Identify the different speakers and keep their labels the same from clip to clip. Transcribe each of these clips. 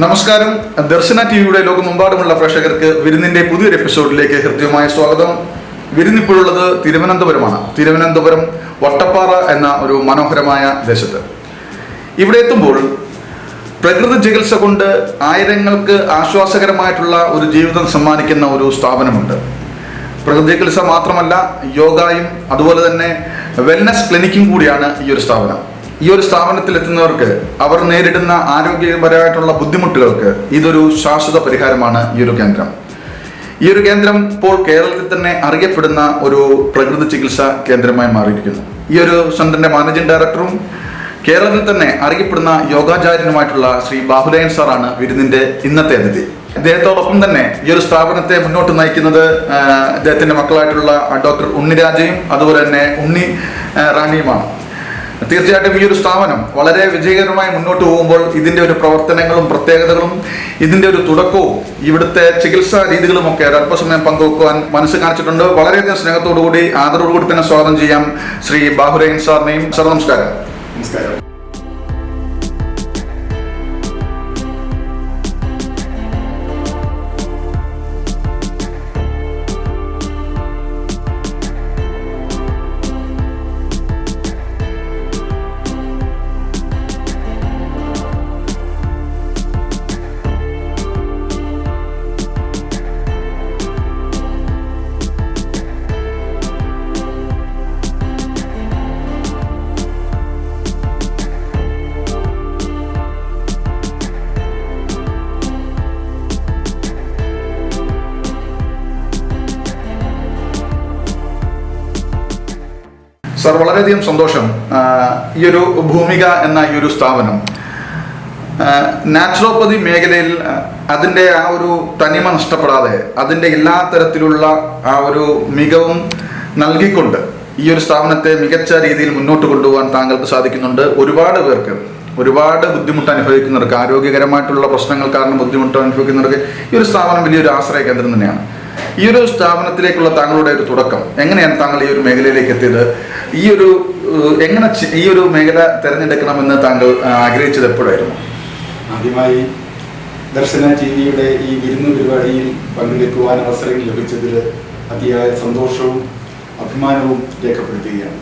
Speaker 1: നമസ്കാരം. ദർശന ടിവിയുടെ ലോകമെമ്പാടുമുള്ള പ്രേക്ഷകർക്ക് വിരുന്നിന്റെ പുതിയൊരു എപ്പിസോഡിലേക്ക് ഹൃദ്യമായ സ്വാഗതം. വിരുന്നിപ്പോഴുള്ളത് തിരുവനന്തപുരമാണ്. തിരുവനന്തപുരം വട്ടപ്പാറ എന്ന ഒരു മനോഹരമായ ദേശത്ത്. ഇവിടെ എത്തുമ്പോൾ പ്രകൃതി ചികിത്സ കൊണ്ട് ആയിരങ്ങൾക്ക് ആശ്വാസകരമായിട്ടുള്ള ഒരു ജീവിതം സമ്മാനിക്കുന്ന ഒരു സ്ഥാപനമുണ്ട്. പ്രകൃതി ചികിത്സ മാത്രമല്ല, യോഗയും അതുപോലെ തന്നെ വെൽനസ് ക്ലിനിക്കും കൂടിയാണ് ഈ ഒരു സ്ഥാപനം. ഈ ഒരു സ്ഥാപനത്തിൽ എത്തുന്നവർക്ക് അവർ നേരിടുന്ന ആരോഗ്യപരമായിട്ടുള്ള ബുദ്ധിമുട്ടുകൾക്ക് ഇതൊരു ശാശ്വത പരിഹാരമാണ് ഈ ഒരു കേന്ദ്രം. ഈ ഒരു കേന്ദ്രം ഇപ്പോൾ കേരളത്തിൽ തന്നെ അറിയപ്പെടുന്ന ഒരു പ്രകൃതി ചികിത്സാ കേന്ദ്രമായി മാറിയിരിക്കുന്നു. ഈ ഒരു സെന്ററിന്റെ മാനേജിംഗ് ഡയറക്ടറും കേരളത്തിൽ തന്നെ അറിയപ്പെടുന്ന യോഗാചാര്യനുമായിട്ടുള്ള ശ്രീ ബാഹുലയൻ സാറാണ് വിരുന്നിന്റെ ഇന്നത്തെ അതിഥി. ഇദ്ദേഹത്തോടൊപ്പം തന്നെ ഈ ഒരു സ്ഥാപനത്തെ മുന്നോട്ട് നയിക്കുന്നത് ഇദ്ദേഹത്തിന്റെ മക്കളായിട്ടുള്ള ഡോക്ടർ ഉണ്ണിരാജയും അതുപോലെ തന്നെ ഉണ്ണി റാണിയുമാണ്. തീർച്ചയായിട്ടും ഈ ഒരു സ്ഥാപനം വളരെ വിജയകരമായി മുന്നോട്ട് പോകുമ്പോൾ ഇതിൻ്റെ ഒരു പ്രവർത്തനങ്ങളും പ്രത്യേകതകളും ഇതിൻ്റെ ഒരു തുടക്കവും ഇവിടുത്തെ ചികിത്സാ രീതികളുമൊക്കെ ഒരല്പസമയം പങ്കുവെക്കുവാൻ മനസ്സ് കാണിച്ചിട്ടുണ്ട്. വളരെയധികം സ്നേഹത്തോടുകൂടി ആദരവോടുകൂടി തന്നെ സ്വാഗതം ചെയ്യാം ശ്രീ ബാഹുലയൻ സാറിനെയും. സാർ നമസ്കാരം.
Speaker 2: നമസ്കാരം.
Speaker 1: സാർ, വളരെയധികം സന്തോഷം. ഈ ഒരു ഭൂമിക എന്ന ഈ ഒരു സ്ഥാപനം നാച്ചുറോപ്പതി മേഖലയിൽ അതിൻ്റെ ആ ഒരു തനിമ നഷ്ടപ്പെടാതെ അതിൻ്റെ എല്ലാ തരത്തിലുള്ള ആ ഒരു മികവും നൽകിക്കൊണ്ട് ഈ ഒരു സ്ഥാപനത്തെ മികച്ച രീതിയിൽ മുന്നോട്ട് കൊണ്ടുപോകാൻ താങ്കൾക്ക് സാധിക്കുന്നുണ്ട്. ഒരുപാട് പേർക്ക് ഒരുപാട് ബുദ്ധിമുട്ട് അനുഭവിക്കുന്നവർക്ക്, ആരോഗ്യകരമായിട്ടുള്ള പ്രശ്നങ്ങൾ കാരണം ബുദ്ധിമുട്ട് അനുഭവിക്കുന്നവർക്ക് ഈ ഒരു സ്ഥാപനം വലിയൊരു ആശ്രയ കേന്ദ്രം തന്നെയാണ്. ഈ ഒരു സ്ഥാപനത്തിലേക്കുള്ള താങ്കളുടെ ഒരു തുടക്കം എങ്ങനെയാണ് താങ്കൾ ഈ ഒരു മേഖലയിലേക്ക് എത്തിയത്? എങ്ങനെ ഈ ഒരു മേഖല തിരഞ്ഞെടുക്കണമെന്ന് താങ്കൾ ആഗ്രഹിച്ചത് എപ്പോഴായിരുന്നു?
Speaker 2: ആദ്യമായി ദർശന ടിവിയുടെ ഈ വിരുന്ന് പരിപാടിയിൽ പങ്കെടുക്കുവാൻ അവസരം ലഭിച്ചതിൽ അതിയായ സന്തോഷവും അഭിമാനവും രേഖപ്പെടുത്തുകയാണ്.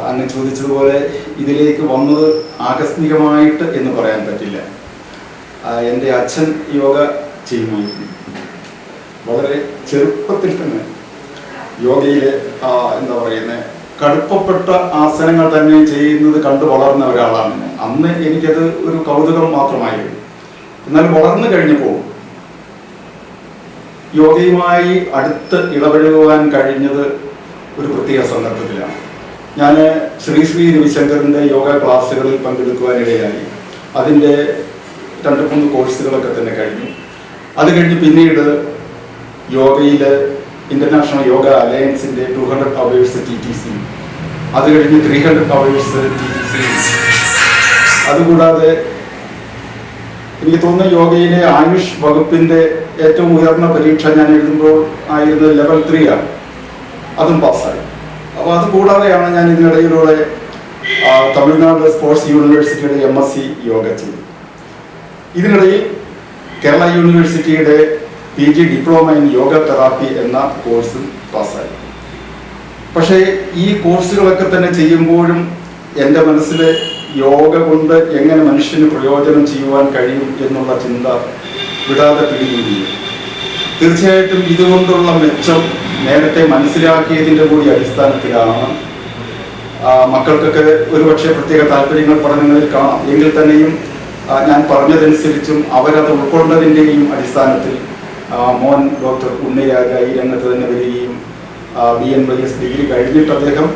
Speaker 2: അങ്ങ് ചോദിച്ചതുപോലെ ഇതിലേക്ക് വന്നത് ആകസ്മികമായിട്ട് എന്ന് പറയാൻ പറ്റില്ല. എൻ്റെ അച്ഛൻ യോഗ ചെയ്യുമായിരുന്നു. വളരെ ചെറുപ്പത്തിൽ തന്നെ യോഗയിൽ എന്താ പറയുന്നത്, കടുപ്പപ്പെട്ട ആസനങ്ങൾ തന്നെ ചെയ്യുന്നത് കണ്ടു വളർന്ന ഒരാളാണ്. അന്ന് എനിക്കത് ഒരു കൗതുകം മാത്രമായിരുന്നു. എന്നാൽ വളർന്നു കഴിഞ്ഞപ്പോൾ യോഗയുമായി അടുത്ത് ഇടപഴകുവാൻ കഴിഞ്ഞത് ഒരു പ്രത്യേക സന്ദർഭത്തിലാണ്. ഞാൻ ശ്രീ രവിശങ്കറിൻ്റെ യോഗ ക്ലാസ്സുകളിൽ പങ്കെടുക്കുവാനിടയായി. അതിൻ്റെ 2-3 കോഴ്സുകളൊക്കെ തന്നെ കഴിഞ്ഞു. അത് കഴിഞ്ഞ് പിന്നീട് യോഗയിൽ ഇന്റർനാഷണൽ യോഗ അലയൻസിന്റെ 200 അവേഴ്സ് TTC, അത് കഴിഞ്ഞ് 300 അവേഴ്സ് TTC. അതുകൂടാതെ എനിക്ക് തോന്നുന്ന യോഗയിലെ ആയുഷ് വകുപ്പിന്റെ ഏറ്റവും ഉയർന്ന പരീക്ഷ ഞാൻ എഴുതുമ്പോൾ ആയിരുന്നത് ലെവൽ 3 ആണ്. അതും പാസ്സായി. അപ്പോൾ അത് കൂടാതെയാണ് ഞാൻ ഇതിനിടയിലൂടെ തമിഴ്നാട് സ്പോർട്സ് യൂണിവേഴ്സിറ്റിയുടെ MSc യോഗ ചെയ്തു. ഇതിനിടയിൽ കേരള യൂണിവേഴ്സിറ്റിയുടെ PG diploma in yoga therapy എന്ന കോഴ്സും പാസ്സായി. പക്ഷേ ഈ കോഴ്സുകളൊക്കെ തന്നെ ചെയ്യുമ്പോഴും എൻ്റെ മനസ്സിൽ യോഗ കൊണ്ട് എങ്ങനെ മനുഷ്യന് പ്രയോജനം ചെയ്യുവാൻ കഴിയും എന്നുള്ള ചിന്ത വിടാതെ പിടികൂടിയിരുന്നു. തീർച്ചയായിട്ടും ഇതുകൊണ്ടുള്ള മെച്ചം നേരത്തെ മനസ്സിലാക്കിയതിൻ്റെ കൂടി അടിസ്ഥാനത്തിലാണ്. മക്കൾക്കൊക്കെ ഒരുപക്ഷെ പ്രത്യേക താല്പര്യങ്ങൾ പഠനങ്ങളിൽ കാണാം. എങ്കിൽ തന്നെയും ഞാൻ പറഞ്ഞതനുസരിച്ചും അവരത് ഉൾക്കൊണ്ടതിൻ്റെയും അടിസ്ഥാനത്തിൽ മോൻ ഡോക്ടർ ഉണ്ണിരാജ ഈ രംഗത്ത് തന്നെ വരികയും BNYS ഡിഗ്രി കഴിഞ്ഞിട്ട് അദ്ദേഹം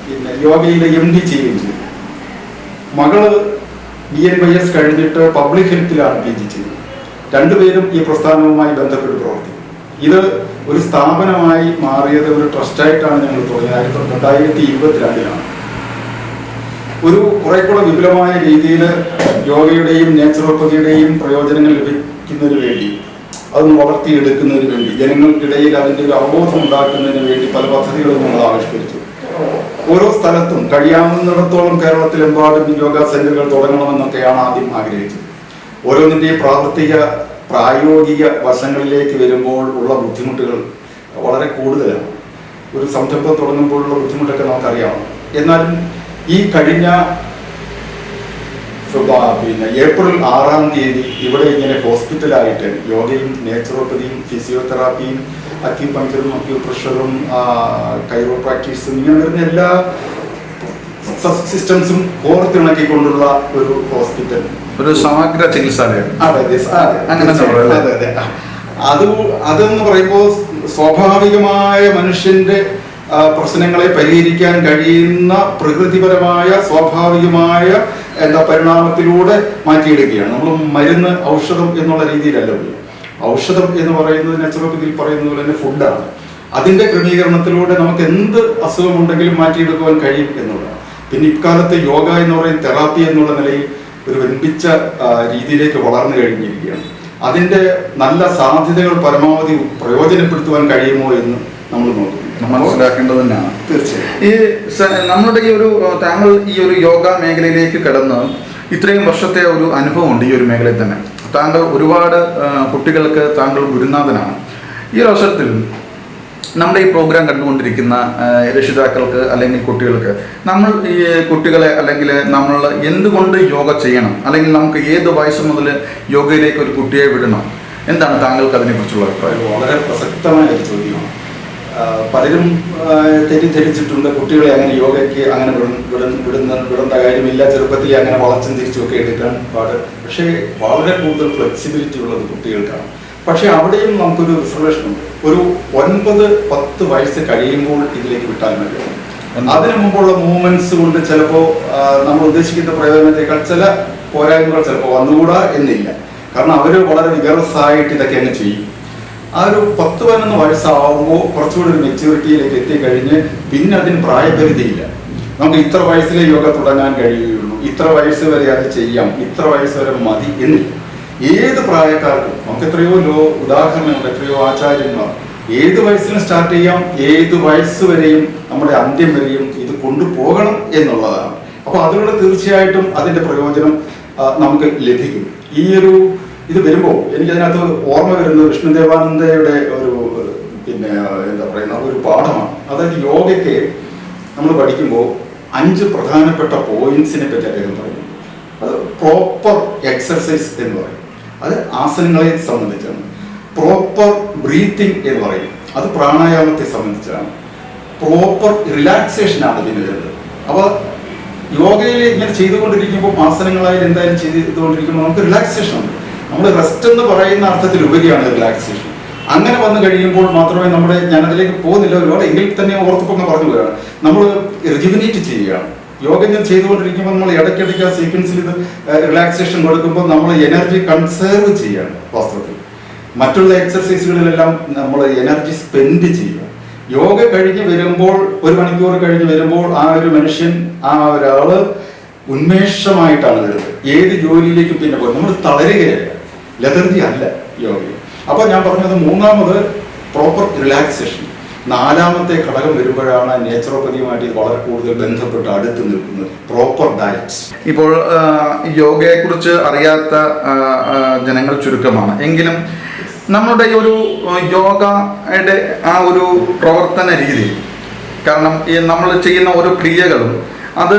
Speaker 2: പിന്നെ യോഗയിലെ MD ചെയ്യുകയും ചെയ്തു. മകള് BNYS കഴിഞ്ഞിട്ട് പബ്ലിക് ഹെൽത്തിലാണ് PG ചെയ്തത്. രണ്ടുപേരും ഈ പ്രസ്ഥാനവുമായി ബന്ധപ്പെട്ട് പ്രവർത്തിക്കും. ഇത് ഒരു സ്ഥാപനമായി മാറിയത് ഒരു ട്രസ്റ്റായിട്ടാണ് ഞങ്ങൾ തുടങ്ങിയത് 2022-ലാണ്. ഒരു കുറെ കൂടെ വിപുലമായ രീതിയിൽ യോഗയുടെയും നേച്ചുറോപ്പതിയുടെയും പ്രയോജനങ്ങൾ ലഭിക്കുന്നതിന് വേണ്ടി, അതൊന്ന് വളർത്തിയെടുക്കുന്നതിന് വേണ്ടി, ജനങ്ങൾക്കിടയിൽ അതിൻ്റെ ഒരു അവബോധം ഉണ്ടാക്കുന്നതിന് വേണ്ടി പല പദ്ധതികളും നമ്മൾ ആവിഷ്കരിച്ചു. ഓരോ സ്ഥലത്തും കഴിയാവുന്നിടത്തോളം കേരളത്തിലെമ്പാടും യോഗ സെന്ററുകൾ തുടങ്ങണമെന്നൊക്കെയാണ് ആദ്യം ആഗ്രഹിച്ചത്. ഓരോന്നിൻ്റെയും പ്രായോഗിക വശങ്ങളിലേക്ക് വരുമ്പോൾ ഉള്ള ബുദ്ധിമുട്ടുകൾ വളരെ കൂടുതലാണ്. ഒരു സംരംഭം തുടങ്ങുമ്പോഴുള്ള ബുദ്ധിമുട്ടൊക്കെ നമുക്കറിയാം. എന്നാലും ഈ കഴിഞ്ഞ ഏപ്രിൽ 6-ാം തീയതി ഇവിടെ ഇങ്ങനെ ഹോസ്പിറ്റലായിട്ട് യോഗയും നേച്ചുറോപ്പതിയും ഫിസിയോതെറാപ്പിയും അക്യൂപങ്ക്ചറും അക്യൂപ്രഷറും കൈറോപ്രാക്ടീസും ഇങ്ങനെ വരുന്ന എല്ലാ സിസ്റ്റംസും കോർത്തിണക്കിക്കൊണ്ടുള്ള ഒരു ഹോസ്പിറ്റൽ,
Speaker 1: ഒരു സമഗ്ര ചികിത്സാലയം.
Speaker 2: അതെന്ന് പറയുമ്പോൾ സ്വാഭാവികമായ മനുഷ്യന്റെ പ്രശ്നങ്ങളെ പരിഹരിക്കാൻ കഴിയുന്ന പ്രകൃതിപരമായ സ്വാഭാവികമായ പരിണാമത്തിലൂടെ മാറ്റിയെടുക്കുകയാണ്. നമ്മൾ മരുന്ന് ഔഷധം എന്നുള്ള രീതിയിലല്ല പോയി. ഔഷധം എന്ന് പറയുന്നത് നാച്ചുറോപ്പതിയിൽ പറയുന്നത് പോലെ തന്നെ ഫുഡാണ്. അതിന്റെ ക്രമീകരണത്തിലൂടെ നമുക്ക് എന്ത് അസുഖമുണ്ടെങ്കിലും മാറ്റിയെടുക്കുവാൻ കഴിയും എന്നുള്ളതാണ്. പിന്നെ ഇക്കാലത്ത് യോഗ എന്ന് പറയുന്ന തെറാപ്പി എന്നുള്ള നിലയിൽ ഒരു വൻപിച്ച രീതിയിലേക്ക് വളർന്നു കഴിഞ്ഞിരിക്കുകയാണ്. അതിന്റെ നല്ല സാധ്യതകൾ പരമാവധി പ്രയോജനപ്പെടുത്തുവാൻ കഴിയുമോ എന്ന് നമ്മൾ നോക്കുന്നു,
Speaker 1: മനസ്സിലാക്കേണ്ടത് തന്നെയാണ്.
Speaker 2: തീർച്ചയായും
Speaker 1: ഈ നമ്മുടെ ഈ ഒരു താങ്കൾ ഈ ഒരു യോഗ മേഖലയിലേക്ക് കടന്ന് ഇത്രയും വർഷത്തെ ഒരു അനുഭവമുണ്ട് ഈ ഒരു മേഖലയിൽ തന്നെ. താങ്കൾ ഒരുപാട് കുട്ടികൾക്ക് താങ്കൾ ഗുരുനാഥനാണ്. ഈ ഒരു അവസരത്തിൽ നമ്മുടെ ഈ പ്രോഗ്രാം കണ്ടുകൊണ്ടിരിക്കുന്ന രക്ഷിതാക്കൾക്ക് അല്ലെങ്കിൽ കുട്ടികൾക്ക് നമ്മൾ ഈ കുട്ടികളെ അല്ലെങ്കിൽ നമ്മൾ എന്തുകൊണ്ട് യോഗ ചെയ്യണം, അല്ലെങ്കിൽ നമുക്ക് ഏത് വയസ്സ് മുതൽ യോഗയിലേക്ക് ഒരു കുട്ടിയെ വിടണം, എന്താണ് താങ്കൾക്ക് അതിനെക്കുറിച്ചുള്ള അഭിപ്രായം?
Speaker 2: വളരെ പ്രസക്തമായ ഒരു ചോദ്യമാണ്. പലരും തെറ്റിദ്ധരിച്ചിട്ടുണ്ട് കുട്ടികളെ അങ്ങനെ യോഗയ്ക്ക് അങ്ങനെ വിടേണ്ട കാര്യമില്ല, ചെറുപ്പത്തിൽ അങ്ങനെ വളച്ചും തിരിച്ചുമൊക്കെ എടുക്കാൻ പാട്. പക്ഷേ വളരെ കൂടുതൽ ഫ്ലെക്സിബിലിറ്റി ഉള്ളത് കുട്ടികൾക്കാണ്. പക്ഷെ അവിടെയും നമുക്കൊരു റിസർവേഷൻ ഉണ്ട്. ഒരു 9-10 വയസ്സ് കഴിയുമ്പോൾ ഇതിലേക്ക് വിട്ടാൽ മതി. അതിനു മുമ്പുള്ള മൂവ്മെന്റ്സ് കൊണ്ട് ചിലപ്പോൾ നമ്മൾ ഉദ്ദേശിക്കുന്ന പ്രയോജനത്തെക്കാൾ ചില പോരായ്മകൾ ചിലപ്പോൾ വന്നുകൂടാ എന്നില്ല. കാരണം അവർ വളരെ വികറസായിട്ട് ഇതൊക്കെ അങ്ങ് ചെയ്യും. ആ ഒരു 10-11 വയസ്സാവുമ്പോൾ കുറച്ചുകൂടി ഒരു മെച്യൂരിറ്റിയിലേക്ക് എത്തിക്കഴിഞ്ഞ് പിന്നെ അതിന് പ്രായപരിധിയില്ല. നമുക്ക് ഇത്ര വയസ്സിലെ യോഗ തുടങ്ങാൻ കഴിയുകയുള്ളൂ, ഇത്ര വയസ്സ് വരെ അത് ചെയ്യാം, ഇത്ര വയസ്സ് വരെ മതി എന്നില്ല. ഏത് പ്രായക്കാർക്കും നമുക്ക് എത്രയോ ഉദാഹരണങ്ങൾ, എത്രയോ ആചാര്യന്മാർ ഏത് വയസ്സിലും സ്റ്റാർട്ട് ചെയ്യാം, ഏത് വയസ്സ് വരെയും നമ്മുടെ അന്ത്യം വരെയും ഇത് കൊണ്ടുപോകണം എന്നുള്ളതാണ്. അപ്പൊ അതിലൂടെ തീർച്ചയായിട്ടും അതിന്റെ പ്രയോജനം നമുക്ക് ലഭിക്കും. ഈ ഒരു ഇത് വരുമ്പോൾ എനിക്കതിനകത്ത് ഓർമ്മ വരുന്നത് വിഷ്ണുദേവാനന്ദയുടെ ഒരു എന്താ പറയുന്ന ഒരു പാഠമാണ്. അതായത് യോഗയ്ക്ക് നമ്മൾ പഠിക്കുമ്പോൾ 5 പ്രധാനപ്പെട്ട പോയിന്റ്സിനെ പറ്റി അദ്ദേഹം പറയും. അത് പ്രോപ്പർ എക്സർസൈസ് എന്ന് പറയും, അത് ആസനങ്ങളെ സംബന്ധിച്ചാണ്. പ്രോപ്പർ ബ്രീത്തിങ് എന്ന് പറയും, അത് പ്രാണായാമത്തെ സംബന്ധിച്ചാണ്. പ്രോപ്പർ റിലാക്സേഷൻ ആണ് ഇതിന് വരുന്നത്. അപ്പോൾ യോഗയിൽ ഇങ്ങനെ ചെയ്തുകൊണ്ടിരിക്കുമ്പോൾ ആസനങ്ങളായി എന്തായാലും ചെയ്തുകൊണ്ടിരിക്കുമ്പോൾ നമുക്ക് റിലാക്സേഷൻ ഉണ്ട്. നമ്മൾ റെസ്റ്റ് എന്ന് പറയുന്ന അർത്ഥത്തിൽ ഉപരിയാണ് റിലാക്സേഷൻ. അങ്ങനെ വന്നു കഴിയുമ്പോൾ മാത്രമേ ഞാനതിലേക്ക് പോകുന്നില്ല ഒരുപാട്, എങ്കിൽ തന്നെ ഓർത്തപ്പം പറഞ്ഞു പോവുകയാണ്, നമ്മൾ റിജുവിനേറ്റ് ചെയ്യുകയാണ്. യോഗ ഞാൻ ചെയ്തുകൊണ്ടിരിക്കുമ്പോൾ നമ്മൾ ഇടയ്ക്കിടയ്ക്ക് ആ സീക്വൻസിൽ ഇത് റിലാക്സേഷൻ കൊടുക്കുമ്പോൾ നമ്മൾ എനർജി കൺസേർവ് ചെയ്യാണ്. വാസ്തവത്തിൽ മറ്റുള്ള എക്സർസൈസുകളിലെല്ലാം നമ്മൾ എനർജി സ്പെൻഡ് ചെയ്യുക. യോഗ കഴിഞ്ഞ് വരുമ്പോൾ 1 മണിക്കൂർ കഴിഞ്ഞ് വരുമ്പോൾ ആ ഒരു മനുഷ്യൻ, ആ ഒരാള് ഉന്മേഷമായിട്ടാണ് വരുന്നത്. ഏത് ജോലിയിലേക്കും പിന്നെ പോകും, നമ്മൾ തളരുകയല്ല, ലതർജി അല്ല യോഗയിൽ. അപ്പൊ ഞാൻ പറഞ്ഞത് മൂന്നാമത് പ്രോപ്പർ റിലാക്സേഷൻ. 4ാമത്തെ ഘടകം വരുമ്പോഴാണ് നേച്ചുറോപ്പതിയുമായിട്ട് വളരെ കൂടുതൽ ബന്ധപ്പെട്ട് അടുത്ത് നിൽക്കുന്നത്, പ്രോപ്പർ ഡയറ്റ്.
Speaker 1: ഇപ്പോൾ യോഗയെക്കുറിച്ച് അറിയാത്ത ജനങ്ങൾ ചുരുക്കമാണ്. എങ്കിലും നമ്മളുടെ ഒരു യോഗയുടെ ആ ഒരു പ്രവർത്തന രീതി, കാരണം ഈ നമ്മൾ ചെയ്യുന്ന ഓരോ ക്രിയകളും അത്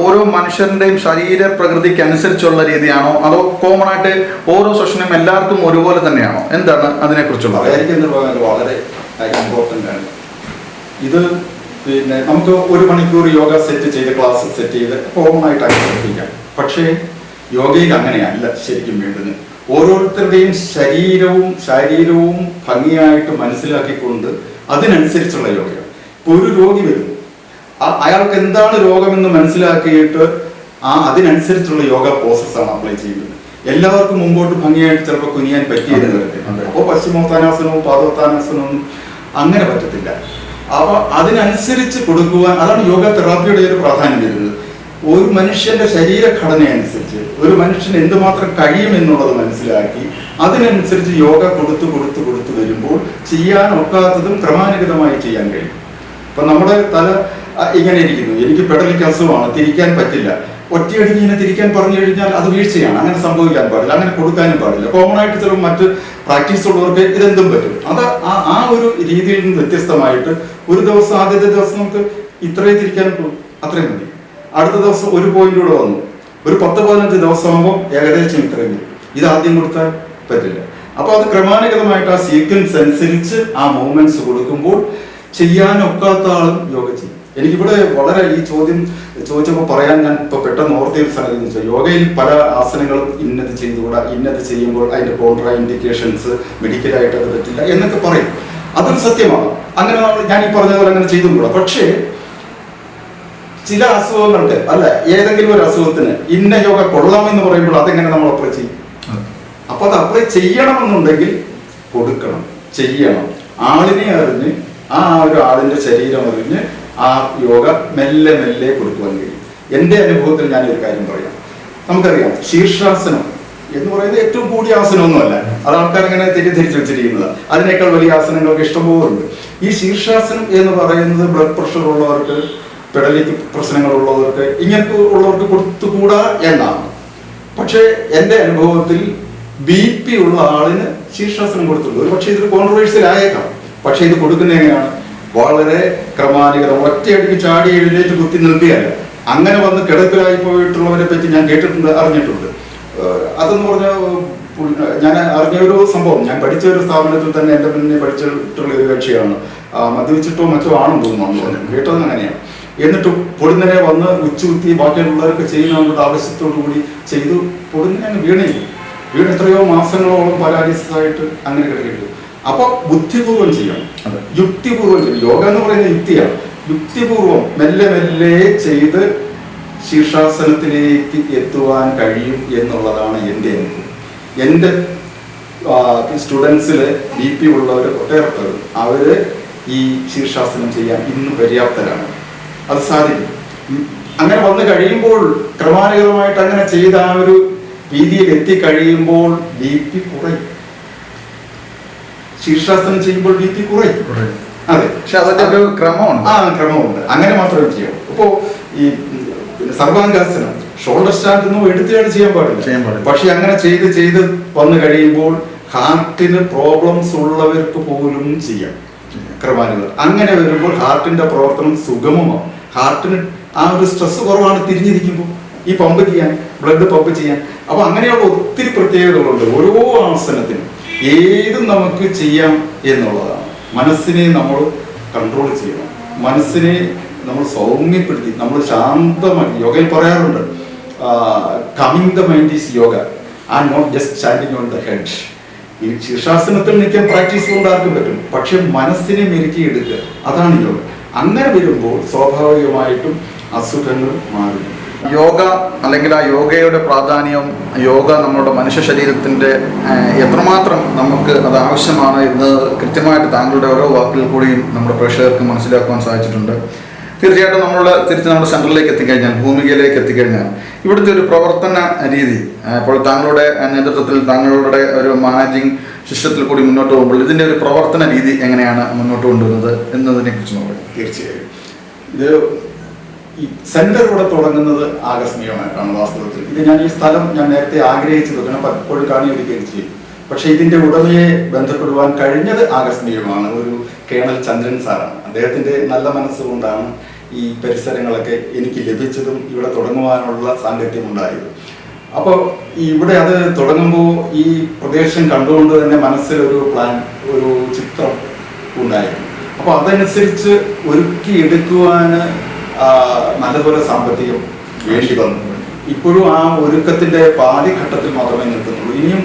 Speaker 1: ഓരോ മനുഷ്യരുടെയും ശരീര പ്രകൃതിക്ക് അനുസരിച്ചുള്ള രീതിയാണോ, അതോ കോമൺ ആയിട്ട് ഓരോ സെഷനും എല്ലാവർക്കും ഒരുപോലെ തന്നെയാണോ, എന്താണ് അതിനെക്കുറിച്ചുള്ളത്?
Speaker 2: വളരെ ഇമ്പോർട്ടൻ്റ് ആണ് ഇത്. നമുക്ക് 1 മണിക്കൂർ യോഗ സെറ്റ് ചെയ്ത് ക്ലാസ് സെറ്റ് ചെയ്ത് കോമൺ ആയിട്ട് അനുസരിപ്പിക്കാം. പക്ഷേ യോഗയിൽ അങ്ങനെയല്ല ശരിക്കും വേണ്ടത്. ഓരോരുത്തരുടെയും ശരീരവും ഭംഗിയായിട്ട് മനസ്സിലാക്കിക്കൊണ്ട് അതിനനുസരിച്ചുള്ള യോഗയാണ്. ഇപ്പോൾ ഒരു രോഗി വരുന്നു, അയാൾക്ക് എന്താണ് രോഗമെന്ന് മനസ്സിലാക്കിയിട്ട് അതിനനുസരിച്ചുള്ള യോഗ പ്രോസസ്സാണ് അപ്ലൈ ചെയ്യുന്നത്. എല്ലാവർക്കും മുമ്പോട്ട് ഭംഗിയായിട്ട് ചിലപ്പോൾ കുനിയാൻ പറ്റിയെന്ന് വരത്തില്ല. അപ്പോൾ പശ്ചിമോത്താനാസനവും പാദോത്താനാസനവും അങ്ങനെ പറ്റത്തില്ല. അപ്പൊ അതിനനുസരിച്ച് കൊടുക്കുവാൻ, അതാണ് യോഗ തെറാപ്പിയുടെ ഒരു പ്രാധാന്യം വരുന്നത്. ഒരു മനുഷ്യന്റെ ശരീരഘടന അനുസരിച്ച് ഒരു മനുഷ്യന് എന്തുമാത്രം കഴിയുമെന്നുള്ളത് മനസ്സിലാക്കി അതിനനുസരിച്ച് യോഗ കൊടുത്തു വരുമ്പോൾ ചെയ്യാൻ ഒക്കാത്തതും ക്രമാനുഗതമായി ചെയ്യാൻ കഴിയും. ഇപ്പൊ നമ്മുടെ ഇങ്ങനെ ഇരിക്കുന്നു, എനിക്ക് പെടലിക്ക് അസുഖമാണ്, തിരിക്കാൻ പറ്റില്ല, ഒറ്റയടിക്ക് ഇങ്ങനെ തിരിക്കാൻ പറഞ്ഞു കഴിഞ്ഞാൽ അത് വീഴ്ചയാണ്. അങ്ങനെ സംഭവിക്കാൻ പാടില്ല, അങ്ങനെ കൊടുക്കാനും പാടില്ല. കോമൺ ആയിട്ട് ചിലപ്പോൾ മറ്റ് പ്രാക്ടീസ് ഉള്ളവർക്ക് ഇതെന്തും പറ്റും. അത് ആ ഒരു രീതിയിൽ നിന്ന് വ്യത്യസ്തമായിട്ട് ഒരു ദിവസം, ആദ്യത്തെ ദിവസം നമുക്ക് ഇത്രയും തിരിക്കാൻ അത്രയും മതി, അടുത്ത ദിവസം ഒരു പോയിന്റ് കൂടെ വന്നു, ഒരു 10-15 ദിവസം ആകുമ്പോൾ ഏകദേശം ഇത്രയും വരും. ഇത് ആദ്യം കൊടുത്താൽ പറ്റില്ല. അപ്പൊ അത് ക്രമാനുഗതമായിട്ട് ആ സീക്വൻസ് അനുസരിച്ച് ആ മൂവ്മെന്റ്സ് കൊടുക്കുമ്പോൾ ചെയ്യാനൊക്കാത്ത ആളും യോഗ ചെയ്യും. എനിക്കിവിടെ വളരെ ഈ ചോദ്യം ചോദിച്ചപ്പോൾ പറയാൻ ഞാൻ ഇപ്പൊ പെട്ടെന്ന് ഓർത്തിയൊരു സംഗതി എന്ന് വെച്ചാൽ, യോഗയിൽ പല ആസനങ്ങളും ഇന്നത് ചെയ്തുകൂടാ, ഇന്നത് ചെയ്യുമ്പോൾ അതിന്റെ കോൺട്രാ ഇൻഡിക്കേഷൻസ് മെഡിക്കലായിട്ട് അത് പറ്റില്ല എന്നൊക്കെ പറയും. അതൊരു സത്യമാണ്. അങ്ങനെ ഞാൻ ഈ പറഞ്ഞതുപോലെ അങ്ങനെ ചെയ്തുകൂടാ. പക്ഷേ ചില അസുഖങ്ങൾക്ക് അല്ല, ഏതെങ്കിലും ഒരു അസുഖത്തിന് ഇന്ന യോഗ കൊള്ളാമെന്ന് പറയുമ്പോൾ അതെങ്ങനെ നമ്മൾ അപ്ലൈ ചെയ്യും? അപ്പൊ അത് അപ്ലൈ ചെയ്യണമെന്നുണ്ടെങ്കിൽ കൊടുക്കണം, ചെയ്യണം. ആളിനെ അറിഞ്ഞ് ആ ഒരു ആളിന്റെ ശരീരം അറിഞ്ഞ് ആ യോഗ മെല്ലെ മെല്ലെ കൊടുക്കുവാൻ കഴിയും. എൻ്റെ അനുഭവത്തിൽ ഞാനൊരു കാര്യം പറയാം. നമുക്കറിയാം ശീർഷാസനം എന്ന് പറയുന്നത് ഏറ്റവും കൂടിയ ആസനമൊന്നുമല്ല. അത് ആൾക്കാർ ഇങ്ങനെ തെറ്റിദ്ധരിച്ച് വെച്ചിരിക്കുന്നത്. അതിനേക്കാൾ വലിയ ആസനങ്ങൾക്ക് ഇഷ്ടംപോലെ ഉണ്ട്. ഈ ശീർഷാസനം എന്ന് പറയുന്നത് ബ്ലഡ് പ്രഷർ ഉള്ളവർക്ക്, പെടലിക്ക് പ്രശ്നങ്ങളുള്ളവർക്ക്, ഇങ്ങനത്തെ ഉള്ളവർക്ക് കൊടുത്തുകൂടാ എന്നാണ്. പക്ഷേ എൻ്റെ അനുഭവത്തിൽ BP ഉള്ള ആളിന് ശീർഷാസനം കൊടുത്തുള്ളൂ. ഒരു പക്ഷേ ഇതൊരു കോൺട്രവേഴ്സ്യൽ ആയേക്കാം. പക്ഷേ ഇത് കൊടുക്കുന്ന എങ്ങനെയാണ്? വളരെ ക്രമാനുഗതം, ഒറ്റയടിക്ക് ചാടി എഴുന്നേറ്റ് കുത്തി നിൽക്കുകയല്ല. അങ്ങനെ വന്ന് കിടപ്പിലായി പോയിട്ടുള്ളവരെ പറ്റി ഞാൻ കേട്ടിട്ടുണ്ട്, അറിഞ്ഞിട്ടുണ്ട്. അതെന്ന് പറഞ്ഞാൽ ഞാൻ അറിഞ്ഞ ഒരു സംഭവം, ഞാൻ പഠിച്ച ഒരു സ്ഥാപനത്തിൽ തന്നെ എൻ്റെ മുന്നേ പഠിച്ചിട്ടുള്ള ഒരു കക്ഷിയാണ്. മദ്യപിച്ചിട്ടോ മറ്റോ ആണെന്ന് തോന്നുന്നു, കേട്ടത് അങ്ങനെയാണ്. എന്നിട്ട് പൊടുന്നനെ വന്ന് ഉച്ചുകുത്തി ബാക്കിയുള്ളവരൊക്കെ ചെയ്യുന്ന ആവശ്യത്തോടു കൂടി ചെയ്തു പൊടുന്നനെ വീണ് എത്രയോ മാസങ്ങളോളം പാരാലിസിസ് ആയിട്ട് അങ്ങനെ കിടക്കില്ല. അപ്പൊ ബുദ്ധിപൂർവം ചെയ്യണം, യുക്തിപൂർവം ചെയ്യണം. യോഗ എന്ന് പറയുന്നത് യുക്തിയാണ്. യുക്തിപൂർവം മെല്ലെ മെല്ലെ ചെയ്ത് ശീർഷാസനത്തിലേക്ക് എത്തുവാൻ കഴിയും എന്നുള്ളതാണ് എൻ്റെ അനുഭവം. എൻ്റെ സ്റ്റുഡൻസില് BP ഉള്ളവർ ഒട്ടേറെ പേർ അവര് ഈ ശീർഷാസനം ചെയ്യാൻ ഇന്ന് പര്യാപ്തരാണ്. അത് സാധിക്കും. അങ്ങനെ വന്നു കഴിയുമ്പോൾ ക്രമാനുഗതമായിട്ട് അങ്ങനെ ചെയ്ത ആ ഒരു രീതിയിൽ എത്തിക്കഴിയുമ്പോൾ BP കുറയും. ശീർഷാസനം ചെയ്യുമ്പോൾ BP കുറയും. അതെ,
Speaker 1: പക്ഷെ അതിന്റെ ഒരു ക്രമമുണ്ട്.
Speaker 2: ക്രമമുണ്ട്. അങ്ങനെ മാത്രമേ ചെയ്യൂ. ഇപ്പോ ഈ സർവാംഗാസനം, ഷോൾഡർ സ്റ്റാൻഡ് ഒന്നും എടുത്തിട്ട് ചെയ്യാൻ പാടില്ല. പക്ഷെ അങ്ങനെ ചെയ്ത് വന്നു കഴിയുമ്പോൾ ഹാർട്ടിന് പ്രോബ്ലംസ് ഉള്ളവർക്ക് പോലും ചെയ്യാം ക്രമാനുഗതം. അങ്ങനെ വരുമ്പോൾ ഹാർട്ടിന്റെ പ്രവർത്തനം സുഗമമാവും. ഹാർട്ടിന് ആ ഒരു സ്ട്രെസ് കുറവാണ് തിരിഞ്ഞിരിക്കുമ്പോൾ ഈ പമ്പ് ചെയ്യാൻ, ബ്ലഡ് പമ്പ് ചെയ്യാൻ. അപ്പൊ അങ്ങനെയുള്ള ഒത്തിരി പ്രത്യേകതകളുണ്ട് ഓരോ ആസനത്തിനും. ഏതും നമുക്ക് ചെയ്യാം എന്നുള്ളതാണ്. മനസ്സിനെ നമ്മൾ കൺട്രോൾ ചെയ്യണം, മനസ്സിനെ നമ്മൾ സൗമ്യപ്പെടുത്തി, നമ്മൾ ശാന്തമാക്കി. യോഗയിൽ പറയാറുണ്ട്, calming the mind is yoga and not just standing on the head. ഈ ശീർഷാസനത്തിൽ നിൽക്കാൻ പ്രാക്ടീസ് കൊണ്ട് ആർക്കും പറ്റും, പക്ഷെ മനസ്സിനെ മെരുക്കിയെടുക്കുക, അതാണ് യോഗ. അങ്ങനെ വരുമ്പോൾ സ്വാഭാവികമായിട്ടും അസുഖങ്ങൾ മാറും.
Speaker 1: യോഗ അല്ലെങ്കിൽ ആ യോഗയുടെ പ്രാധാന്യം, യോഗ നമ്മുടെ മനുഷ്യ ശരീരത്തിൻ്റെ എത്രമാത്രം നമുക്ക് അത് ആവശ്യമാണ് എന്ന് കൃത്യമായിട്ട് താങ്കളുടെ ഓരോ വാക്കിൽ കൂടിയും നമ്മുടെ പ്രേക്ഷകർക്ക് മനസ്സിലാക്കുവാൻ സാധിച്ചിട്ടുണ്ട്. തീർച്ചയായിട്ടും തിരിച്ച് നമ്മുടെ സെൻറ്ററിലേക്ക് എത്തിക്കഴിഞ്ഞാൽ, ഭൂമികയിലേക്ക് എത്തിക്കഴിഞ്ഞാൽ ഇവിടുത്തെ ഒരു പ്രവർത്തന രീതി, ഇപ്പോൾ താങ്കളുടെ നേതൃത്വത്തിൽ താങ്കളുടെ ഒരു മാനേജിങ് സിസ്റ്റത്തിൽ കൂടി മുന്നോട്ട് പോകുമ്പോൾ ഇതിൻ്റെ ഒരു പ്രവർത്തന രീതി എങ്ങനെയാണ് മുന്നോട്ട് കൊണ്ടുവരുന്നത് എന്നതിനെ കുറിച്ച് നോക്കാം.
Speaker 2: തീർച്ചയായും ഇത് ഈ സെന്റർ ഇവിടെ തുടങ്ങുന്നത് ആകസ്മികമായിട്ടാണ് വാസ്തവത്തിൽ. ഇത് ഈ സ്ഥലം ഞാൻ നേരത്തെ ആഗ്രഹിച്ചു വെക്കണം, പലപ്പോഴും കാണിയൊരുക്കുകയും ചെയ്യും. പക്ഷെ ഇതിന്റെ ഉടമയെ ബന്ധപ്പെടുവാൻ കഴിഞ്ഞത് ആകസ്മികമാണ്. ഒരു കേണൽ ചന്ദ്രൻ സാറാണ്. അദ്ദേഹത്തിന്റെ നല്ല മനസ്സുകൊണ്ടാണ് ഈ പരിസരങ്ങളൊക്കെ എനിക്ക് ലഭിച്ചതും ഇവിടെ തുടങ്ങുവാനുള്ള സാങ്കത്യമുണ്ടായത്. അപ്പോൾ ഇവിടെ അത് തുടങ്ങുമ്പോൾ ഈ പ്രദേശം കണ്ടുകൊണ്ട് തന്നെ മനസ്സിൽ ഒരു പ്ലാൻ, ഒരു ചിത്രം ഉണ്ടായിരുന്നു. അപ്പോൾ അതനുസരിച്ച് ഒരുക്കിയെടുക്കുവാൻ നല്ലപോലെ സാമ്പത്തികം വേണ്ടി വന്നു. ഇപ്പോഴും ആ ഒരുക്കത്തിന്റെ പാതി ഘട്ടത്തിൽ മാത്രമേ നിൽക്കുന്നുള്ളൂ. ഇനിയും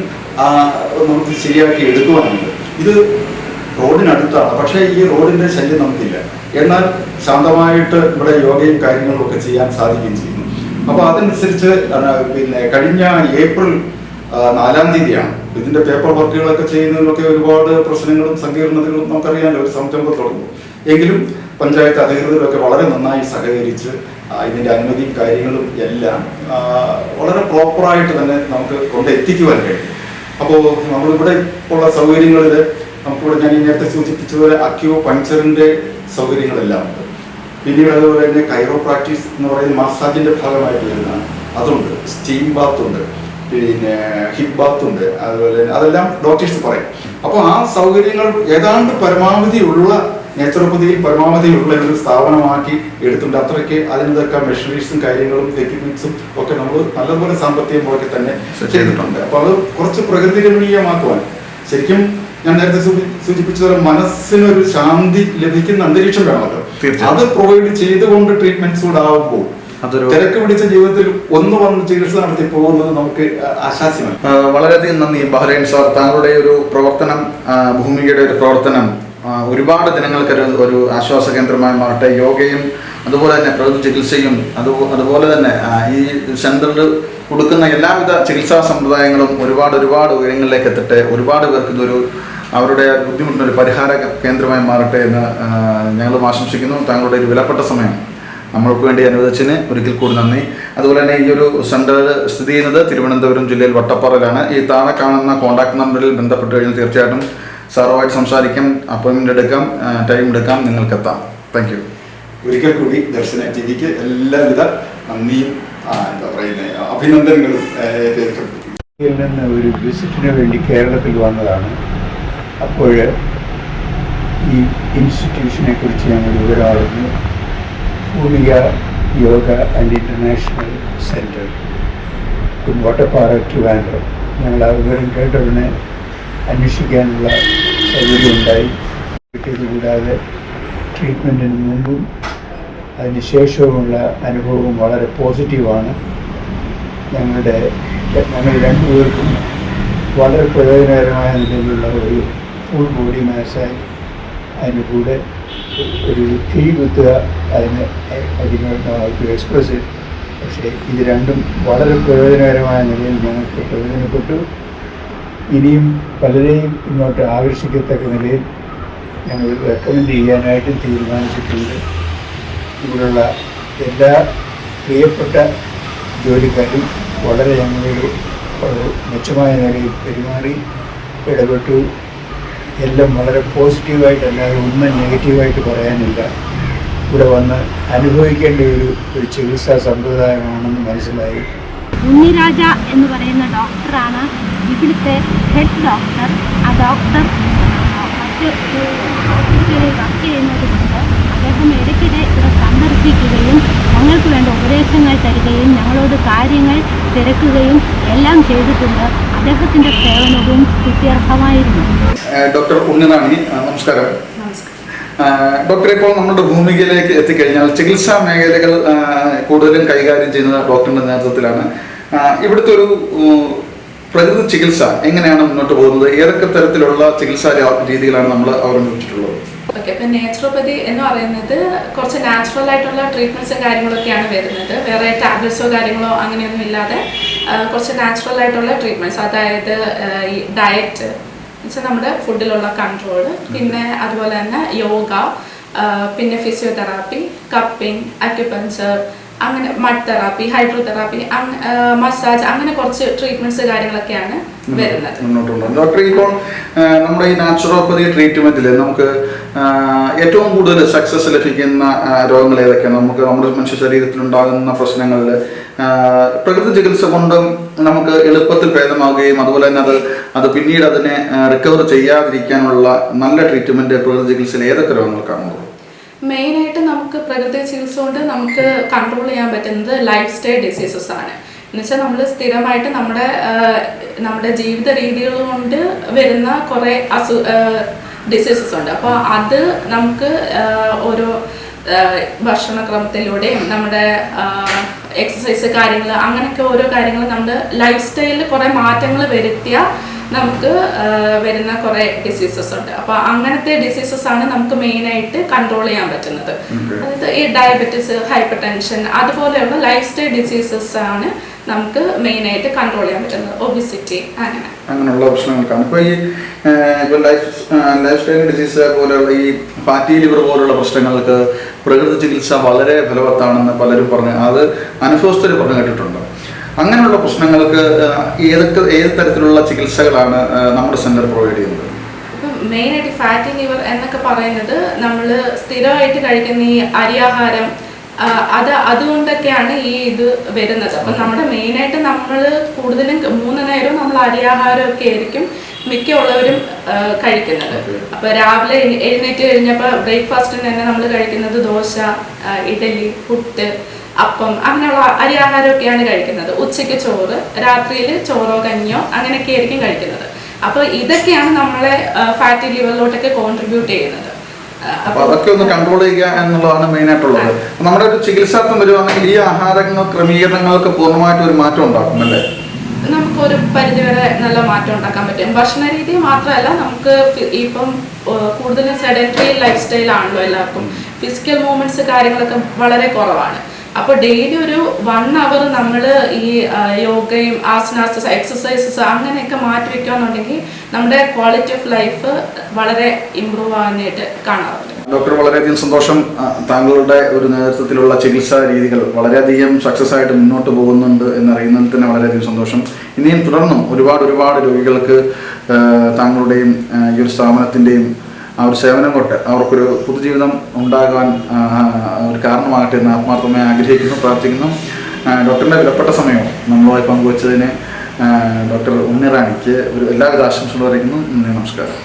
Speaker 2: നമുക്ക് ശരിയാക്കി എടുക്കുവാനുണ്ട്. ഇത് റോഡിനടുത്താണ്, പക്ഷേ ഈ റോഡിന്റെ ശല്യം നമുക്കില്ല. എന്നാൽ ശാന്തമായിട്ട് ഇവിടെ യോഗയും കാര്യങ്ങളും ഒക്കെ ചെയ്യാൻ സാധിക്കുകയും ചെയ്യുന്നു. അപ്പോൾ അതനുസരിച്ച് കഴിഞ്ഞ ഏപ്രിൽ 4-ാം തീയതിയാണ് ഇതിന്റെ പേപ്പർ വർക്കുകളൊക്കെ ചെയ്യുന്നതിനൊക്കെ ഒരുപാട് പ്രശ്നങ്ങളും സങ്കീർണതകളും നമുക്കറിയാമല്ലോ. ഒരു സംരംഭം തുടങ്ങും. എങ്കിലും പഞ്ചായത്ത് അധികൃതരൊക്കെ വളരെ നന്നായി സഹകരിച്ച് ഇതിന്റെ അനുമതിയും കാര്യങ്ങളും എല്ലാം വളരെ പ്രോപ്പറായിട്ട് തന്നെ നമുക്ക് കൊണ്ടെത്തിക്കുവാൻ കഴിയും. അപ്പോൾ നമ്മളിവിടെ ഉള്ള സൗകര്യങ്ങളിൽ നമുക്കിവിടെ ഞാൻ ഈ നേരത്തെ സൂചിപ്പിച്ചതുപോലെ അക്യൂ പഞ്ചറിന്റെ സൗകര്യങ്ങളെല്ലാം ഉണ്ട്. പിന്നീട് അതുപോലെ തന്നെ കൈറോപ്രാക്ടീസ് എന്ന് പറയുന്ന മസാജിന്റെ ഭാഗമായിട്ട് വരുന്നതാണ്. അതുണ്ട്, സ്റ്റീം ബാത്ത് ഉണ്ട്, പിന്നെ ഹിപ്പ് ബാത്ത് ഉണ്ട്, അതുപോലെ തന്നെ അതെല്ലാം ഡോക്ടേഴ്സ് പറയും. അപ്പോൾ ആ സൗകര്യങ്ങൾ ഏതാണ്ട് പരമാവധി ഉള്ള നേച്ചുറോപ്പതിയിൽ പരമാവധി ഉള്ള ഒരു സ്ഥാപനമാക്കി എടുത്തിട്ടുണ്ട്. അത്രയ്ക്ക് അതിനൊക്കെ മെഷീനറീസും കാര്യങ്ങളും എക്യുപ്മെന്റ്സും ഒക്കെ നമ്മൾ നല്ലപോലെ സാമ്പത്തികം പോലെ തന്നെ ചെയ്തിട്ടുണ്ട്. അപ്പോൾ അത് കുറച്ച് പ്രകൃതി രമണീയമാക്കുവാൻ ശരിക്കും ഞാൻ നേരത്തെ സൂചിപ്പിച്ചതുപോലെ മനസ്സിനൊരു ശാന്തി ലഭിക്കുന്ന അന്തരീക്ഷം വേണമല്ലോ. അത് പ്രൊവൈഡ് ചെയ്തുകൊണ്ട് ട്രീറ്റ്മെന്റ്സ് കൂടെ ആകുമ്പോൾ തിരക്ക് പിടിച്ച ജീവിതത്തിൽ ഒന്ന് വന്ന് ചികിത്സ നടത്തി പോകുന്നത് നമുക്ക് ആശാസ്യമാണ്.
Speaker 1: വളരെയധികം നന്ദി ബഹ്റൈൻ സാർ. താങ്കളുടെ ഒരു പ്രവർത്തനം, ഭൂമികയുടെ ഒരു പ്രവർത്തനം ഒരുപാട് ജനങ്ങൾക്ക് ഒരു ആശ്വാസ കേന്ദ്രമായി മാറട്ടെ. യോഗയും അതുപോലെ തന്നെ പ്രകൃതി ചികിത്സയും അതുപോലെ തന്നെ ഈ സെന്ററിൽ കൊടുക്കുന്ന എല്ലാവിധ ചികിത്സാ സമ്പ്രദായങ്ങളും ഒരുപാട് ഉയരങ്ങളിലേക്ക് എത്തട്ടെ. ഒരുപാട് പേർക്ക് ഇതൊരു അവരുടെ ബുദ്ധിമുട്ടിനൊരു പരിഹാര കേന്ദ്രമായി മാറട്ടെ എന്ന് ഞങ്ങളും ആശംസിക്കുന്നു. താങ്കളുടെ ഒരു വിലപ്പെട്ട സമയം നമ്മൾക്ക് വേണ്ടി അനുവദിച്ചതിന് ഒരിക്കൽ കൂടി നന്ദി. അതുപോലെ തന്നെ ഈ ഒരു സെന്റർ സ്ഥിതി ചെയ്യുന്നത് തിരുവനന്തപുരം ജില്ലയിൽ വട്ടപ്പാറയിലാണ്. ഈ താഴെ കാണുന്ന കോൺടാക്ട് നമ്പറിൽ ബന്ധപ്പെട്ട് കഴിഞ്ഞാൽ തീർച്ചയായിട്ടും സാറുമായിട്ട് സംസാരിക്കാം, അപ്പോയിൻമെൻ്റ് എടുക്കാം, ടൈം എടുക്കാം, നിങ്ങൾക്ക് എത്താം. Thank you.
Speaker 2: ഒരിക്കൽ കൂടി ദർശന ടിവിക്ക് എല്ലാവിധ നന്ദിയും എന്താ പറയുന്നത് അഭിനന്ദനങ്ങളും
Speaker 3: നിന്ന് ഒരു വിസിറ്റിന് വേണ്ടി കേരളത്തിൽ വന്നതാണ്. അപ്പോൾ ഈ ഇൻസ്റ്റിറ്റ്യൂഷനെ കുറിച്ച് ഞങ്ങൾ വിവരമായിരുന്നു. Bhoomika yoga and international centre Vattappara Trivandrum. ഞങ്ങൾ ആ വിവരം കേട്ട ഉടനെ അന്വേഷിക്കാനുള്ള സൗകര്യം ഉണ്ടായി. ഇതുകൂടാതെ ട്രീറ്റ്മെൻറ്റിന് മുമ്പും അതിന് ശേഷവുമുള്ള അനുഭവം വളരെ പോസിറ്റീവാണ്. ഞങ്ങൾ രണ്ടുപേർക്കും വളരെ പ്രയോജനകരമായ നിലയിലുള്ള ഒരു ഫുൾ ബോഡി മസാജ്, അതിന് കൂടെ ഒരു തീ കുത്തുക, അതിനോട്ട് എക്സ്പ്രസ്. പക്ഷേ ഇത് രണ്ടും വളരെ പ്രയോജനകരമായ നിലയിൽ ഞങ്ങൾക്ക് പ്രയോജനപ്പെട്ടു. ഇനിയും പലരെയും ഇങ്ങോട്ട് ആകർഷിക്കത്തക്ക നിലയിൽ ഞങ്ങൾ റെക്കമെൻഡ് ചെയ്യാനായിട്ടും തീരുമാനിച്ചിട്ടുണ്ട്. ഇവിടെയുള്ള എല്ലാ പ്രിയപ്പെട്ട ജോലിക്കാരും വളരെ ഞങ്ങളോട് വളരെ മെച്ചമായ നിലയിൽ പെരുമാറി ഇടപെട്ടു. എല്ലാം വളരെ പോസിറ്റീവായിട്ടല്ലാതെ ഒന്നും നെഗറ്റീവായിട്ട് പറയാനില്ല. ഇവിടെ വന്ന് അനുഭവിക്കേണ്ട ഒരു ചികിത്സാ സമ്പ്രദായമാണെന്ന് മനസ്സിലായി.
Speaker 4: ഉണ്ണിരാജ എന്ന് പറയുന്ന ഡോക്ടറാണ് ഇവിടുത്തെ ഹെഡ് ഡോക്ടർ. ആ ഡോക്ടർ മറ്റ് ഹോസ്പിറ്റലിൽ വർക്ക് ചെയ്യുന്നതുകൊണ്ട് അദ്ദേഹം ഇടയ്ക്കിടെ ഇവിടെ സന്ദർശിക്കുകയും ഞങ്ങൾക്ക് വേണ്ട ഉപദേശങ്ങൾ തരികയും ഞങ്ങളോട് കാര്യങ്ങൾ തിരക്കുകയും എല്ലാം ചെയ്തിട്ടുണ്ട്. അദ്ദേഹത്തിൻ്റെ സേവനവും സ്തുത്യർഹമായിരുന്നു.
Speaker 1: ഡോക്ടർ ഉണ്ണിറാണി, നമസ്കാരം. ഡോക്ടർ, ഇപ്പോൾ നമ്മുടെ ഭൂമികയിലേക്ക് എത്തിക്കഴിഞ്ഞാൽ ചികിത്സാ മേഖലകൾ കൂടുതലും കൈകാര്യം ചെയ്യുന്നത് ഡോക്ടറിന്റെ നേതൃത്വത്തിലാണ്. ഇവിടുത്തെ ഒരു പ്രകൃതി ചികിത്സ എങ്ങനെയാണ് മുന്നോട്ട് പോകുന്നത്? ഏതൊക്കെ തരത്തിലുള്ള ചികിത്സാ രീതികളാണ് നമ്മൾ അവലംബിച്ചിട്ടുള്ളത്?
Speaker 5: ഓക്കെ, ഇപ്പം നേച്ചുറോപ്പതി എന്ന് പറയുന്നത് കുറച്ച് നാച്ചുറൽ ആയിട്ടുള്ള ട്രീറ്റ്മെൻറ്റ്സും കാര്യങ്ങളൊക്കെയാണ് വരുന്നത്. വേറെ ടാബ്ലറ്റ്സോ കാര്യങ്ങളോ അങ്ങനെയൊന്നും ഇല്ലാതെ കുറച്ച് നാച്ചുറൽ ആയിട്ടുള്ള ട്രീറ്റ്മെൻറ്റ്സ്, അതായത് ഈ ഡയറ്റ് എന്നുവെച്ചാൽ നമ്മുടെ ഫുഡിലുള്ള കൺട്രോൾ, പിന്നെ അതുപോലെ തന്നെ യോഗ, പിന്നെ ഫിസിയോതെറാപ്പി, കപ്പിംഗ്, അക്യുപഞ്ചർ, അങ്ങനെ മഡ് തെറാപ്പി, ഹൈഡ്രോതെറാപ്പി, മസാജ്, അങ്ങനെ കുറച്ച് ട്രീറ്റ്മെന്റ്സ് കാര്യങ്ങളൊക്കെയാണ് വരുന്നത്.
Speaker 1: ഡോക്ടർ, ഇപ്പോൾ നമ്മുടെ ഈ നാച്ചുറോപ്പതി ട്രീറ്റ്മെന്റിൽ നമുക്ക് ഏറ്റവും കൂടുതൽ സക്സസ് ലഭിക്കുന്ന രോഗങ്ങൾ ഏതൊക്കെയാണ്? നമുക്ക് നമ്മുടെ മനുഷ്യ ശരീരത്തിൽ ഉണ്ടാകുന്ന പ്രശ്നങ്ങളിൽ പ്രകൃതി ചികിത്സ കൊണ്ടും നമുക്ക് എളുപ്പത്തിൽ ഭേദമാവുകയും അതുപോലെ തന്നെ അത് പിന്നീട് അതിനെ റിക്കവർ ചെയ്യാതിരിക്കാനുള്ള നല്ല ട്രീറ്റ്മെന്റ് പ്രകൃതി ചികിത്സയിൽ ഏതൊക്കെ രോഗങ്ങൾക്കാണുള്ളത്?
Speaker 5: മെയിനായിട്ട് നമുക്ക് പ്രകൃതി ചികിത്സ കൊണ്ട് നമുക്ക് കൺട്രോൾ ചെയ്യാൻ പറ്റുന്നത് ലൈഫ് സ്റ്റൈൽ ഡിസീസസ് ആണ്. എന്നുവെച്ചാൽ നമ്മൾ സ്ഥിരമായിട്ട് നമ്മുടെ ജീവിത രീതികൾ കൊണ്ട് വരുന്ന കുറേ ഡിസീസസ് ഉണ്ട്. അപ്പോൾ അത് നമുക്ക് ഓരോ ഭക്ഷണക്രമത്തിലൂടെയും നമ്മുടെ എക്സസൈസ് കാര്യങ്ങൾ അങ്ങനെയൊക്കെ ഓരോ കാര്യങ്ങൾ നമ്മുടെ ലൈഫ് സ്റ്റൈലിൽ കുറേ മാറ്റങ്ങൾ വരുത്തിയാൽ നമുക്ക് വരുന്ന കുറേ ഡിസീസസ് ഉണ്ട്. അപ്പോൾ അങ്ങനത്തെ ഡിസീസസ് ആണ് നമുക്ക് മെയിനായിട്ട് കൺട്രോൾ ചെയ്യാൻ പറ്റുന്നത്. അതായത് ഈ ഡയബറ്റിസ്, ഹൈപ്പർ ടെൻഷൻ, അതുപോലെയുള്ള ലൈഫ് സ്റ്റൈൽ ഡിസീസസ് ആണ് നമുക്ക് മെയിനായിട്ട് കൺട്രോൾ ചെയ്യാൻ പറ്റുന്നത്. ഒബിസിറ്റി,
Speaker 1: അങ്ങനെയുള്ള പ്രശ്നങ്ങൾക്കാണ്. ഇപ്പോൾ ഈ ലൈഫ് സ്റ്റൈൽ ഡിസീസ് പോലെയുള്ള ഈ ഫാറ്റി ലിവർ പോലുള്ള പ്രശ്നങ്ങൾക്ക് പ്രകൃതി ചികിത്സ വളരെ ഫലവത്താണെന്ന് പലരും പറഞ്ഞ് അത് അനുഭവസ്ഥർ പറഞ്ഞു കേട്ടിട്ടുണ്ട്. അങ്ങനെയുള്ള പ്രശ്നങ്ങൾക്ക് ഏത് തരത്തിലുള്ള ചികിത്സകളാണ് നമ്മുടെ സെന്റർ പ്രൊവൈഡ് ചെയ്യുന്നത്?
Speaker 5: ഇപ്പം മെയിനായിട്ട് ഫാറ്റി ലിവർ എന്നൊക്കെ പറയുന്നത് നമ്മൾ സ്ഥിരമായിട്ട് കഴിക്കുന്ന ഈ അരിയാഹാരം അതുകൊണ്ടൊക്കെയാണ് ഈ ഇത് വരുന്നത്. അപ്പം നമ്മുടെ മെയിനായിട്ട് നമ്മൾ കൂടുതലും 3 നേരവും നമ്മൾ അരിയാഹാരമൊക്കെ ആയിരിക്കും മിക്കുള്ളവരും കഴിക്കുന്നത്. അപ്പോൾ രാവിലെ എഴുന്നേറ്റ് കഴിഞ്ഞപ്പോൾ ബ്രേക്ക്ഫാസ്റ്റിന് തന്നെ നമ്മൾ കഴിക്കുന്നത് ദോശ, ഇഡലി, പുട്ട്, അപ്പം അങ്ങനെയുള്ള അരിയാഹാരമൊക്കെയാണ് കഴിക്കുന്നത്. ഉച്ചയ്ക്ക് ചോറ്, രാത്രിയിൽ ചോറോ കഞ്ഞിയോ അങ്ങനെയൊക്കെ ആയിരിക്കും കഴിക്കുന്നത്. അപ്പോൾ ഇതൊക്കെയാണ് നമ്മളെ ഫാറ്റി ലിവറിലോട്ടൊക്കെ കോൺട്രിബ്യൂട്ട് ചെയ്യുന്നത്.
Speaker 1: അപ്പൊ അതൊക്കെ ഒന്ന് കൺട്രോൾ ചെയ്യുക എന്നുള്ളതാണ് മെയിൻ ആയിട്ടുള്ളത്. നമ്മുടെ ഒരു ചികിത്സാർത്ഥം വരുവാണെങ്കിൽ ഈ ആഹാരങ്ങൾ ക്രമീകരണങ്ങൾക്ക് പൂർണ്ണമായിട്ടും ഒരു മാറ്റം ഉണ്ടാക്കും അല്ലേ?
Speaker 5: നമുക്കൊരു പരിധിവരെ നല്ല മാറ്റം ഉണ്ടാക്കാൻ പറ്റും. ഭക്ഷണ രീതി മാത്രമല്ല, നമുക്ക് ഇപ്പം കൂടുതലും സെഡൻറ്ററി ലൈഫ് സ്റ്റൈൽ ആണല്ലോ എല്ലാവർക്കും. ഫിസിക്കൽ മൂവ്മെന്റ്സ് കാര്യങ്ങളൊക്കെ വളരെ കുറവാണ്. അപ്പോൾ ഡെയിലി ഒരു 1 അവർ നമ്മൾ ഈ യോഗയും ആസനാസ് എക്സസൈസസ് അങ്ങനെയൊക്കെ മാറ്റി വെക്കുകയെന്നുണ്ടെങ്കിൽ നമ്മുടെ ക്വാളിറ്റി ഓഫ് ലൈഫ് വളരെ ഇമ്പ്രൂവ് ആകാനായിട്ട് കാണാറുണ്ട്.
Speaker 1: ഡോക്ടർ, വളരെയധികം സന്തോഷം. താങ്കളുടെ ഒരു നേതൃത്വത്തിലുള്ള ചികിത്സാ രീതികൾ വളരെയധികം സക്സസ് ആയിട്ട് മുന്നോട്ട് പോകുന്നുണ്ട് എന്നറിയുന്നതിൽ തന്നെ വളരെയധികം സന്തോഷം. ഇനിയും തുടർന്നും ഒരുപാട് രോഗികൾക്ക് താങ്കളുടെയും ഈ ഒരു സ്ഥാപനത്തിൻ്റെയും ആ ഒരു സേവനം കൊണ്ട് അവർക്കൊരു പുതുജീവിതം ഉണ്ടാകാൻ ഒരു കാരണമാകട്ടെ എന്ന് ആത്മാർത്ഥമായി ആഗ്രഹിക്കുന്നു, പ്രാർത്ഥിക്കുന്നു. ഡോക്ടറിൻ്റെ വിലപ്പെട്ട സമയവും നമ്മളുമായി പങ്കുവച്ചതിന് ഡോക്ടർ ഉണ്ണി റാണിക്ക് ഒരു എല്ലാവിധ ആശംസകളും അറിയിക്കുന്നു. നന്ദി, നമസ്കാരം.